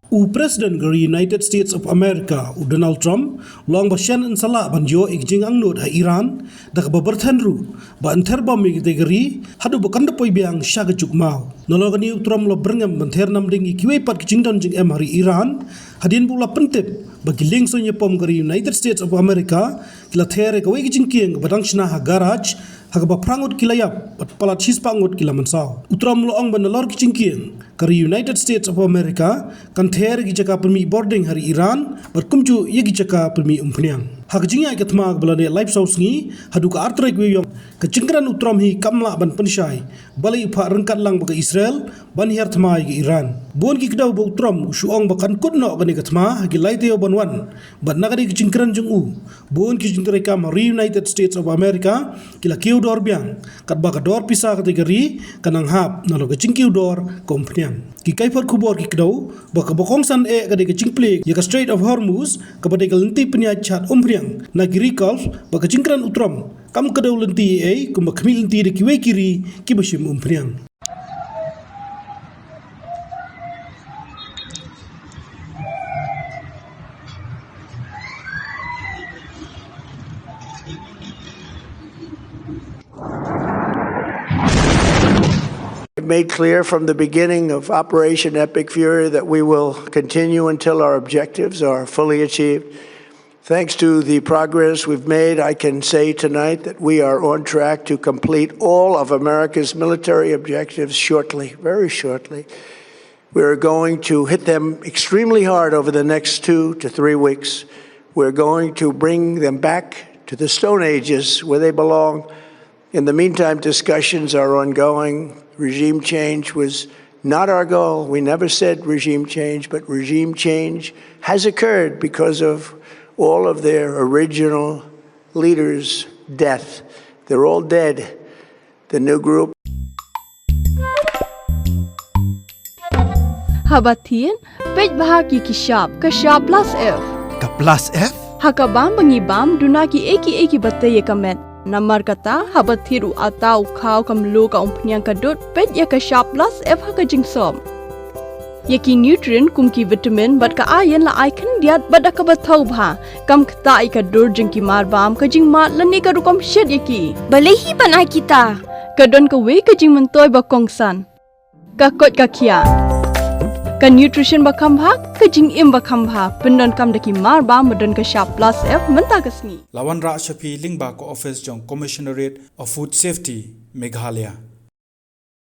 Presiden dari United States of America, Donald Trump, long basyan in sala banjo ikjing ang nod ha Iran, dak baberthan ru, ba anter bom igdegeri, Haduh bakanda poi Biang syaga Juk-Maw. Nologani Trump lo berngam banter nam ring ikiwe pat kijing don jing hari Iran, hadin pula pentip bagi link sonya pom dari United States of America, kila Ther kawe kijing kieng badang shna ha garage, hagaba prangut kilayap pat palat hispangut kila mansau. Utram lo ong banalor kijing kieng dari United States of America kan Ther gi jaka permi boarding hari Iran berkumju ye gi jaka permi umpniang. Hakjingya ke Thma balane live source ngi Haduh ka artrek weyong ke cingkran Utram hi kamla ban Pynshai balai upha rengkat lang baga Israel ban Hiar Thma ke Iran. Bon ki kedau ba Utram suong bakan kutno gani ke Thma hagi laite ban wan ban nagadi ke cingkran jung u. Bon ki jingtre kam United States of America kila kiu dor Biang kat baga dor pisah kategori kanang hap nalo ke cingkiu dor kompniang. Ki kaifar kubor ki kedau baka bokongsan gadi ke cingple ya ka Strait of Hormuz kepada lenti penyat chat na kiri golf baka cingkran Utram kam kedau lenti kumba kami lenti de kiwe kiri ki bashim umpriang. Made clear from the beginning of Operation Epic Fury that we will continue until our objectives are fully achieved. Thanks to the progress we've made, I can say tonight that we are on track to complete all of America's military objectives shortly, very shortly. We are going to hit them extremely hard over the next 2 to 3 weeks. We're going to bring them back to the Stone Ages where they belong. In the meantime, discussions are ongoing. Regime change was not our goal. We never said regime change, but regime change has occurred because of all of their original leaders' death. They're all dead. The new group. Habatin, pej bahagi kishab, kashab plus F. Ka plus F? Hakabam bangibam dunaki eki bataye kamet. Namar kata habathiru atau khau kamlu ka umpnyang kadut pej ya kashab plus F haka jingsom. Yaki nutrient kumki vitamin bat ka ayan la icon diat bada ka bathau bha kam kta ka dur jingki marbam ka jingma lani ka rukom shed yaki balehi banai kita kadon ka we ka jing mentoy ba kongsan ka kot ka khia ka nutrition ba khambha ka jing im ba khambha pendon kam daki marbam madon ka sharp plus F menta kasni Lawan Ra Shafi Lingba ko office jong Commissionerate of Food Safety Meghalaya